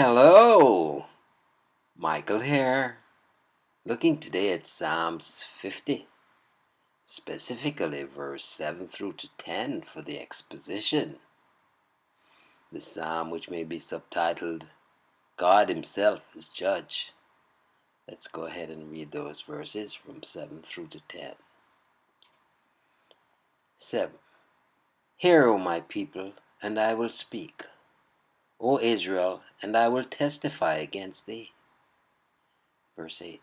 Hello, Michael here. Looking today at Psalms 50, specifically verse 7 through to 10 for the exposition. The psalm, which may be subtitled, God Himself is Judge. Let's go ahead and read those verses from 7 through to 10. 7. Hear, O my people, and I will speak. O Israel, and I will testify against thee. Verse 8.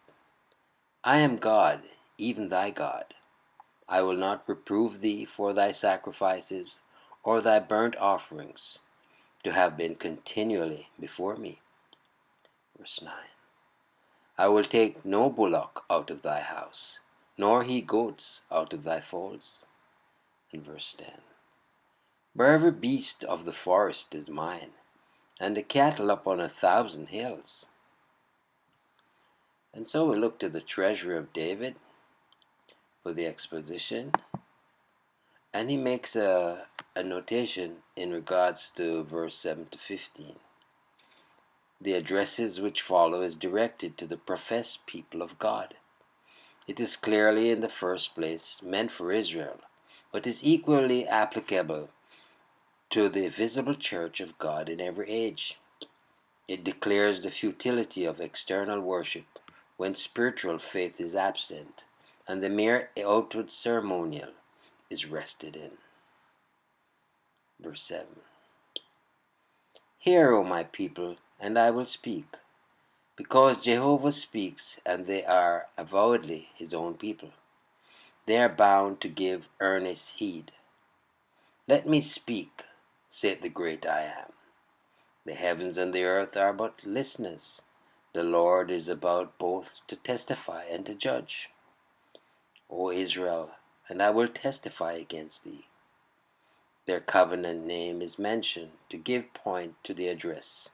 I am God, even thy God. I will not reprove thee for thy sacrifices or thy burnt offerings, to have been continually before me. Verse 9. I will take no bullock out of thy house, nor he goats out of thy folds. And verse 10. For every beast of the forest is mine, and the cattle upon 1,000 hills. And so we look to the treasury of David for the exposition, and he makes a notation in regards to verse 7 to 15. The addresses which follow is directed to the professed people of God. It is clearly in the first place meant for Israel, but is equally applicable to the visible church of God in every age. It declares the futility of external worship when spiritual faith is absent and the mere outward ceremonial is rested in. Verse 7. Hear, O my people, and I will speak, because Jehovah speaks, and they are avowedly his own people. They are bound to give earnest heed. Let me speak, saith the great I am. The heavens and the earth are but listeners. The Lord is about both to testify and to judge. O Israel, and I will testify against thee. Their covenant name is mentioned to give point to the address.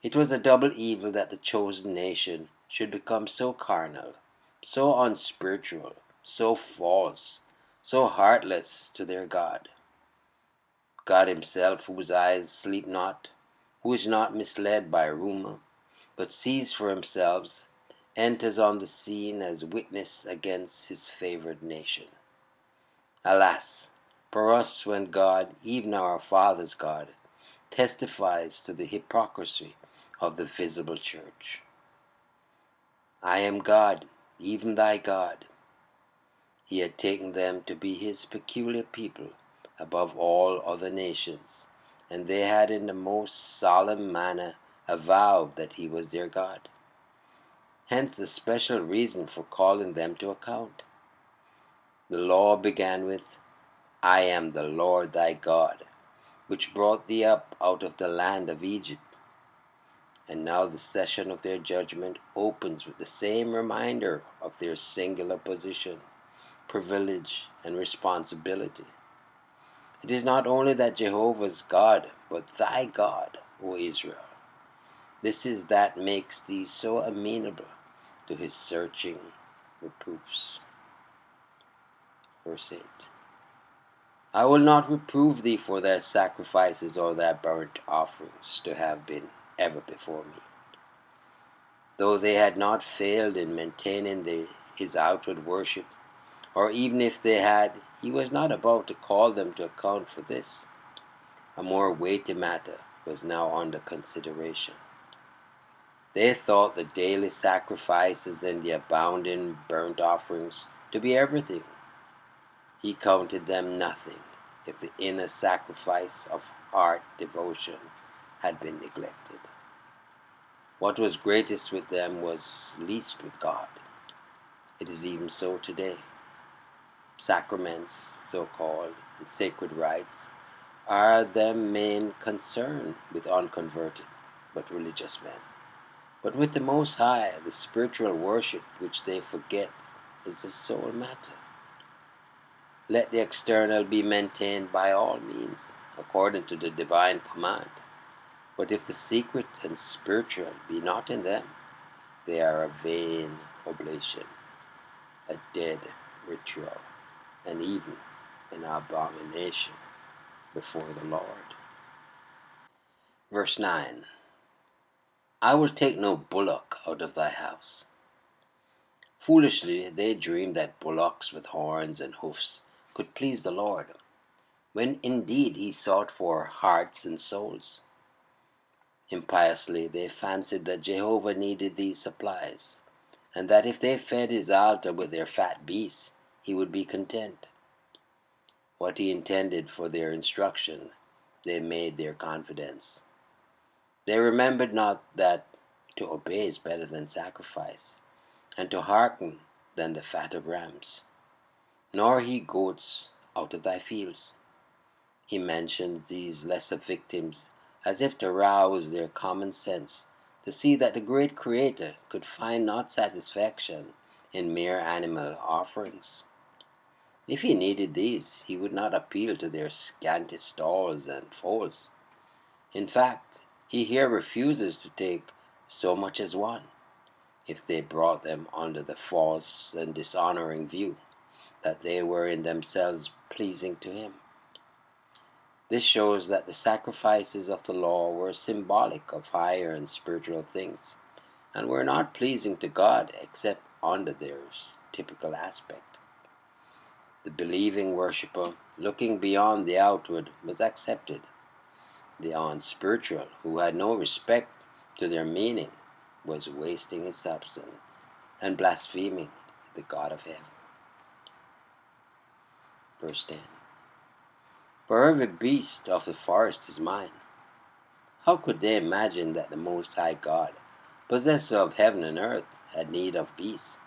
It was a double evil that the chosen nation should become so carnal, so unspiritual, so false, so heartless to their God. God Himself, whose eyes sleep not, who is not misled by rumor, but sees for Himself, enters on the scene as witness against His favored nation. Alas, for us when God, even our Father's God, testifies to the hypocrisy of the visible church. I am God, even thy God. He had taken them to be His peculiar people above all other nations, and they had in the most solemn manner avowed that He was their God. Hence the special reason for calling them to account. The law began with, I am the Lord thy God, which brought thee up out of the land of Egypt. And now the session of their judgment opens with the same reminder of their singular position, privilege, and responsibility. It is not only that Jehovah's God, but thy God, O Israel. This is that makes thee so amenable to His searching reproofs. Verse 8. I will not reprove thee for thy sacrifices or thy burnt offerings to have been ever before me. Though they had not failed in maintaining his outward worship, or even if they had, he was not about to call them to account for this. A more weighty matter was now under consideration. They thought the daily sacrifices and the abounding burnt offerings to be everything. He counted them nothing if the inner sacrifice of heart devotion had been neglected. What was greatest with them was least with God. It is even so today. Sacraments, so-called, and sacred rites are their main concern with unconverted but religious men. But with the Most High, the spiritual worship which they forget is the sole matter. Let the external be maintained by all means, according to the divine command. But if the secret and spiritual be not in them, they are a vain oblation, a dead ritual, and even an abomination before the Lord. Verse 9. I will take no bullock out of thy house. Foolishly they dreamed that bullocks with horns and hoofs could please the Lord, when indeed he sought for hearts and souls. Impiously they fancied that Jehovah needed these supplies, and that if they fed his altar with their fat beasts, he would be content. What he intended for their instruction, they made their confidence. They remembered not that to obey is better than sacrifice, and to hearken than the fat of rams. Nor he goats out of thy fields. He mentioned these lesser victims as if to rouse their common sense, to see that the great Creator could find not satisfaction in mere animal offerings. If he needed these, he would not appeal to their scanty stalls and folds. In fact, he here refuses to take so much as one, if they brought them under the false and dishonoring view that they were in themselves pleasing to him. This shows that the sacrifices of the law were symbolic of higher and spiritual things, and were not pleasing to God except under their typical aspect. The believing worshipper, looking beyond the outward, was accepted. The unspiritual, who had no respect to their meaning, was wasting his substance and blaspheming the God of heaven. Verse 10. For every beast of the forest is mine. How could they imagine that the Most High God, possessor of heaven and earth, had need of beasts,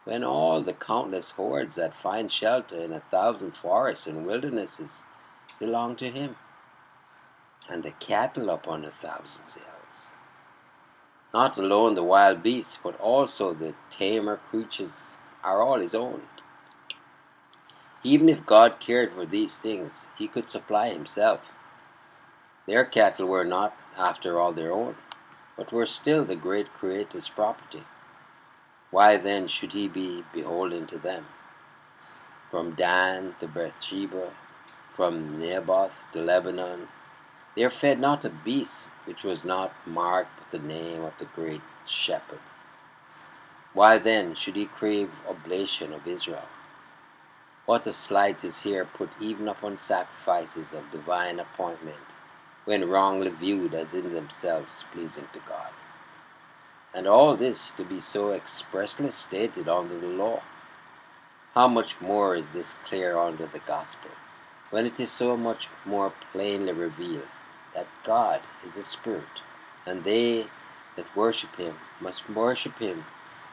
when all the countless hordes that find shelter in 1,000 forests and wildernesses belong to him, and the cattle upon 1,000 hills? Not alone the wild beasts, but also the tamer creatures are all his own. Even if God cared for these things, he could supply himself. Their cattle were not, after all, their own, but were still the great Creator's property. Why then should he be beholden to them? From Dan to Beersheba, from Naboth to Lebanon, there fed not a beast which was not marked with the name of the great shepherd. Why then should he crave oblation of Israel? What a slight is here put even upon sacrifices of divine appointment, when wrongly viewed as in themselves pleasing to God. And all this to be so expressly stated under the law. How much more is this clear under the gospel, when it is so much more plainly revealed that God is a spirit, and they that worship him must worship him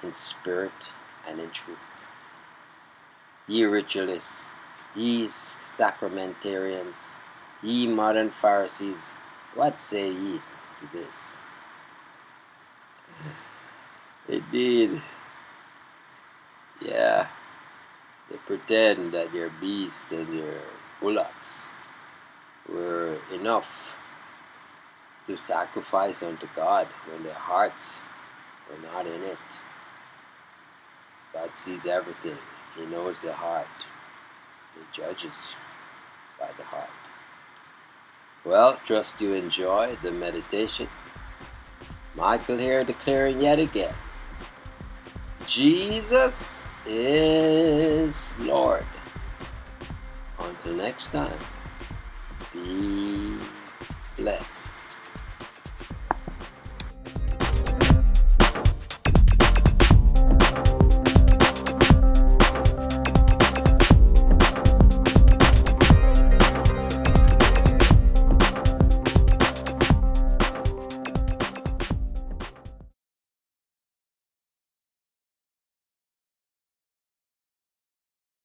in spirit and in truth. Ye ritualists, ye sacramentarians, ye modern Pharisees, what say ye to this? Indeed, yeah, they pretend that your beasts and your bullocks were enough to sacrifice unto God when their hearts were not in it. God sees everything. He knows the heart. He judges by the heart. Well, trust you enjoy the meditation. Michael here declaring yet again, Jesus is Lord. Until next time, be blessed.